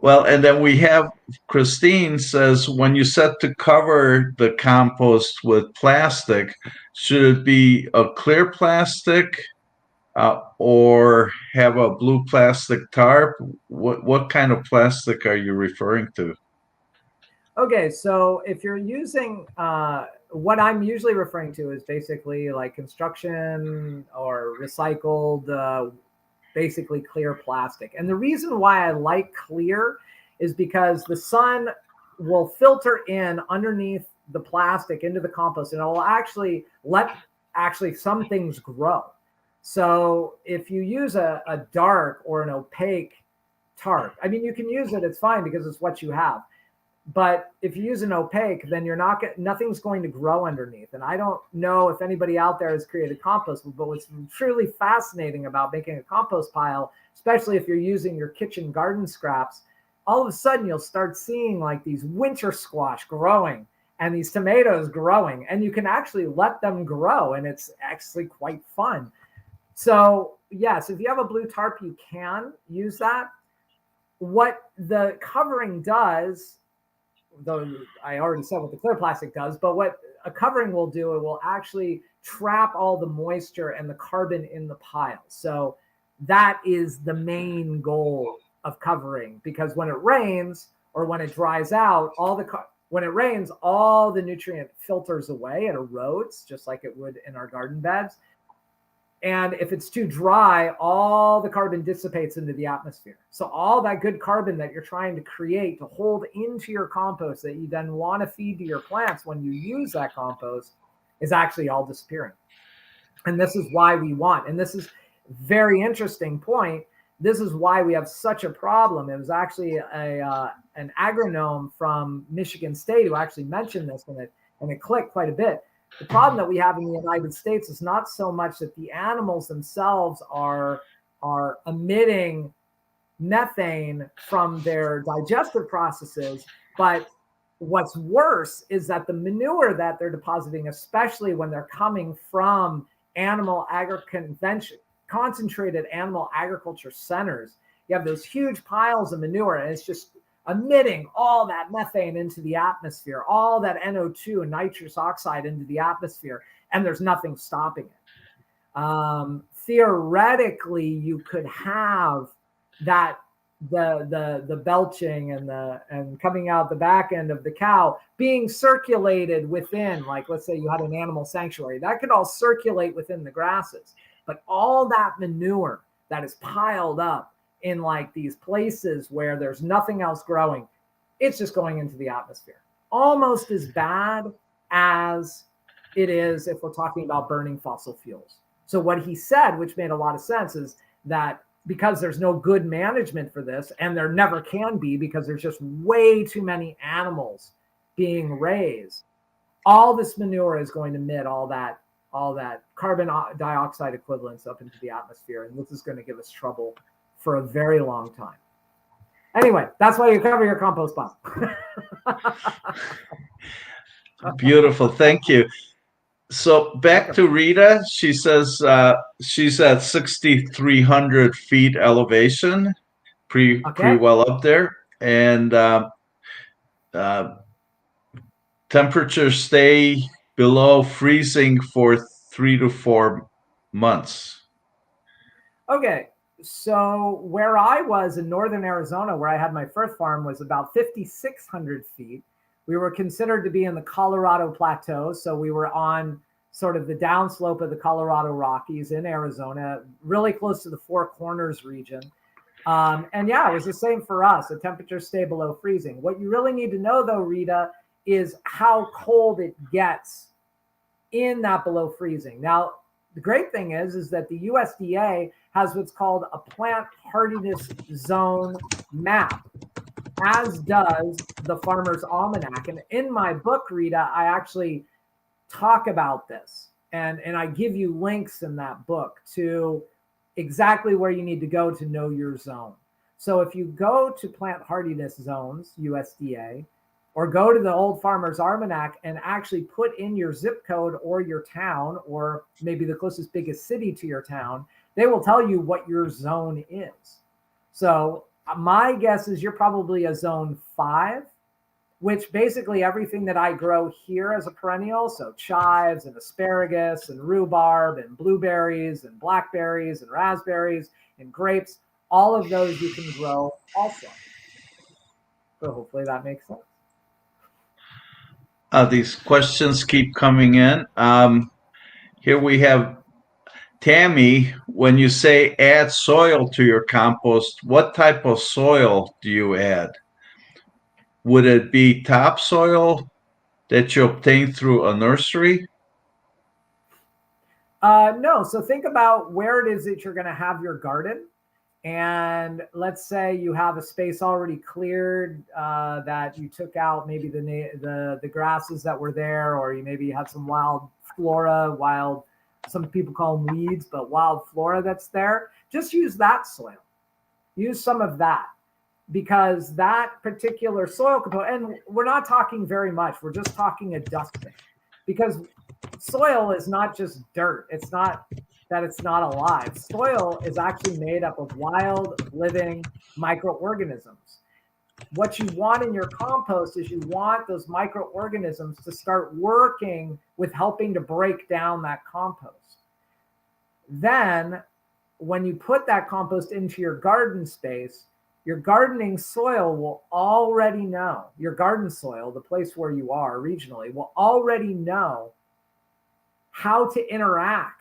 Well, and then we have Christine says when you set to cover the compost with plastic, should it be a clear plastic or have a blue plastic tarp? What kind of plastic are you referring to? Okay, so if you're using what I'm usually referring to is basically like construction or recycled, basically clear plastic. And the reason why I like clear is because the sun will filter in underneath the plastic into the compost, and it will actually let some things grow. So if you use a dark or an opaque tarp, I mean, you can use it, it's fine because it's what you have. But if you use an opaque, then nothing's going to grow underneath. And I don't know if anybody out there has created compost, but what's truly fascinating about making a compost pile, especially if you're using your kitchen garden scraps, all of a sudden you'll start seeing like these winter squash growing and these tomatoes growing, and you can actually let them grow, and it's actually quite fun. So yes, if you have a blue tarp, you can use that. What the covering does, though I already said what the clear plastic does, but what a covering will do, it will actually trap all the moisture and the carbon in the pile. So that is the main goal of covering, because when it rains or when it dries out, when it rains, all the nutrient filters away and erodes, just like it would in our garden beds. And if it's too dry, all the carbon dissipates into the atmosphere. So all that good carbon that you're trying to create to hold into your compost that you then want to feed to your plants when you use that compost is actually all disappearing. And this is why we want, and this is very interesting point. This is why we have such a problem. It was actually an agronome from Michigan State who actually mentioned this, and it clicked quite a bit. The problem that we have in the United States is not so much that the animals themselves are emitting methane from their digestive processes, but what's worse is that the manure that they're depositing, especially when they're coming from concentrated animal agriculture centers, you have those huge piles of manure, and it's just emitting all that methane into the atmosphere, all that NO2 and nitrous oxide into the atmosphere, and there's nothing stopping it. Theoretically, you could have that the belching and coming out the back end of the cow being circulated within, like let's say you had an animal sanctuary, that could all circulate within the grasses, but all that manure that is piled up in like these places where there's nothing else growing, it's just going into the atmosphere. Almost as bad as it is if we're talking about burning fossil fuels. So what he said, which made a lot of sense, is that because there's no good management for this, and there never can be because there's just way too many animals being raised, all this manure is going to emit all that carbon dioxide equivalents up into the atmosphere, and this is going to give us trouble for a very long time. Anyway, that's why you cover your compost pile. Beautiful, thank you. So back to Rita. She says she's at 6,300 feet elevation, pretty well up there, and temperatures stay below freezing for 3 to 4 months. Okay, so where I was in northern Arizona, where I had my first farm, was about 5,600 feet. We were considered to be in the Colorado Plateau, so we were on sort of the downslope of the Colorado Rockies in Arizona, really close to the Four Corners region. And yeah, it was the same for us. The temperatures stay below freezing. What you really need to know, though, Rita, is how cold it gets in that below freezing. Now, the great thing is that the USDA has what's called a plant hardiness zone map, as does the Farmer's Almanac. And in my book, Rita, I actually talk about this, and I give you links in that book to exactly where you need to go to know your zone. So if you go to plant hardiness zones, USDA, or go to the Old Farmer's Almanac and actually put in your zip code or your town, or maybe the closest biggest city to your town, they will tell you what your zone is. So my guess is you're probably a zone 5, which basically everything that I grow here as a perennial, so chives and asparagus and rhubarb and blueberries and blackberries and raspberries and grapes, all of those you can grow also. So hopefully that makes sense. These questions keep coming in. Here we have Tammy. When you say add soil to your compost, what type of soil do you add? Would it be topsoil that you obtain through a nursery? No. So think about where it is that you're going to have your garden. And let's say you have a space already cleared, that you took out maybe the grasses that were there, or you maybe had some wild flora, some people call them weeds, but wild flora that's there. Just use that soil. Use some of that, because that particular soil component, and we're not talking very much, we're just talking a dusting, because soil is not just dirt. It's not that it's not alive. Soil is actually made up of wild, living microorganisms. What you want in your compost is you want those microorganisms to start working with helping to break down that compost. Then, when you put that compost into your garden space, your gardening soil will already know, your garden soil, the place where you are regionally, will already know how to interact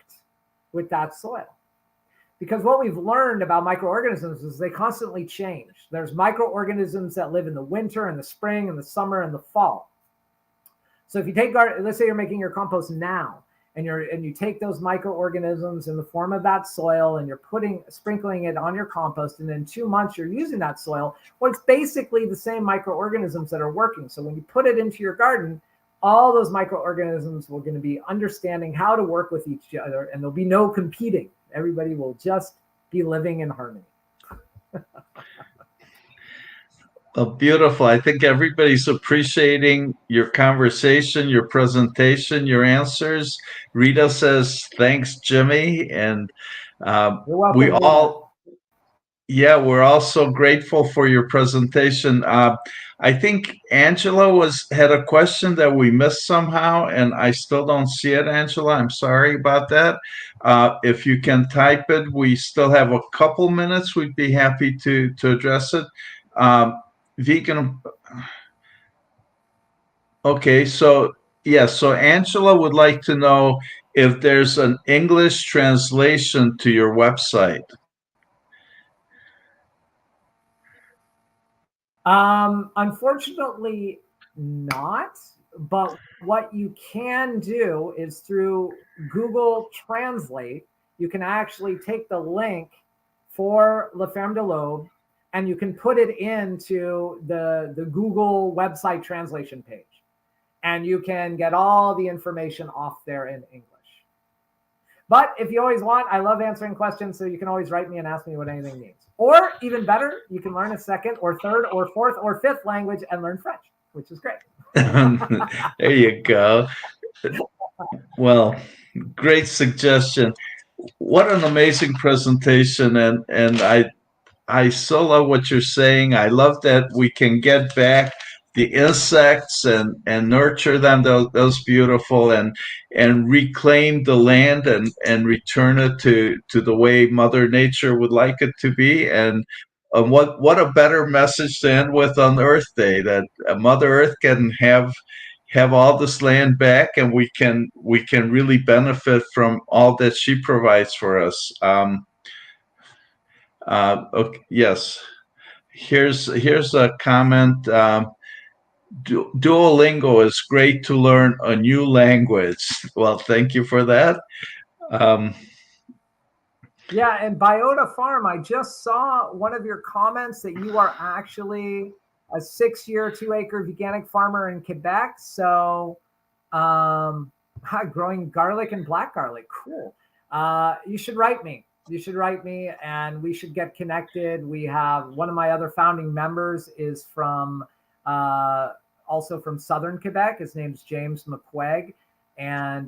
with that soil. Because what we've learned about microorganisms is they constantly change. There's microorganisms that live in the winter and the spring and the summer and the fall. So if you take, let's say you're making your compost now, and you take those microorganisms in the form of that soil, and you're sprinkling it on your compost, and in 2 months you're using that soil, well, it's basically the same microorganisms that are working. So when you put it into your garden, all those microorganisms will going to be understanding how to work with each other, and there'll be no competing. Everybody will just be living in harmony. Oh, beautiful. I think everybody's appreciating your conversation, your presentation, your answers. Rita says, thanks, Jimmy. And You're welcome, we Rita. all, yeah, we're also grateful for your presentation. I think Angela had a question that we missed somehow, and I still don't see it, Angela. I'm sorry about that. If you can type it, we still have a couple minutes. We'd be happy to address it. Vegan. Okay, so yeah, so Angela would like to know if there's an English translation to your website. Unfortunately not, but what you can do is through Google Translate, you can actually take the link for La Ferme de l'Aube and you can put it into the Google website translation page. And you can get all the information off there in English. But if you always want, I love answering questions, so you can always write me and ask me what anything means. Or even better, you can learn a second or third or fourth or fifth language and learn French, which is great. There you go. Well, great suggestion. What an amazing presentation, and I so love what you're saying. I love that we can get back the insects and nurture them. Those beautiful, and reclaim the land and return it to the way Mother Nature would like it to be. And what a better message to end with on Earth Day, that Mother Earth can have all this land back, and we can really benefit from all that she provides for us. Okay, yes. Here's a comment. Duolingo is great to learn a new language. Well, thank you for that. Yeah, and Biota Farm, I just saw one of your comments that you are actually a 6-year, 2-acre veganic farmer in Quebec. So growing garlic and black garlic. Cool. You should write me. And we should get connected. We have one of my other founding members is from also from Southern Quebec. His name's James McQuaig, and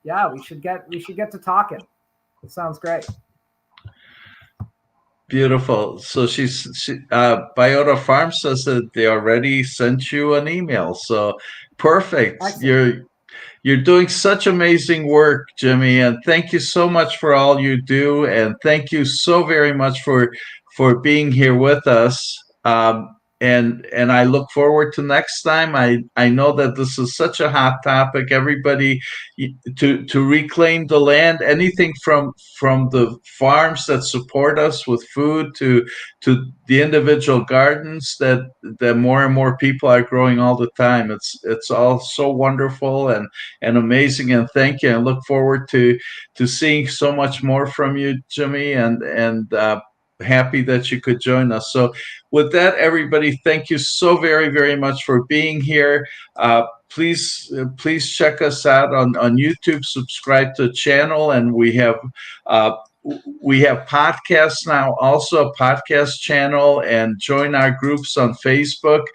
yeah, we should get to talking. It sounds great. Beautiful. So Biota Farm says that they already sent you an email. So perfect. Excellent. You're doing such amazing work, Jimmy, and thank you so much for all you do, and thank you so very much for being here with us. And I look forward to next time. I know that this is such a hot topic. Everybody to reclaim the land, anything from the farms that support us with food to the individual gardens that more and more people are growing all the time. It's all so wonderful and amazing. And thank you. And look forward to seeing so much more from you, Jimmy. And happy that you could join us. So, with that, everybody, thank you so very very much for being here. Please check us out on YouTube. Subscribe to the channel, and uh, we have podcasts now, also a podcast channel, and join our groups on Facebook.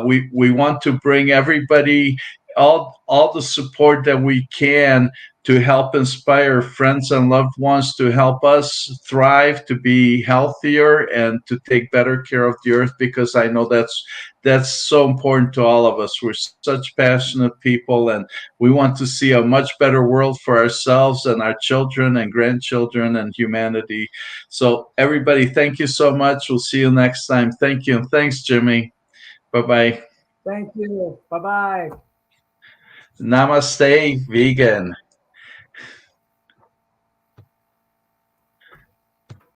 We want to bring everybody all the support that we can to help inspire friends and loved ones to help us thrive, to be healthier, and to take better care of the earth. Because I know that's so important to all of us. We're such passionate people, and we want to see a much better world for ourselves and our children and grandchildren and humanity. So, everybody, thank you so much. We'll see you next time. Thank you, and thanks, Jimmy. Bye bye. Thank you. Bye bye. Namaste, vegan.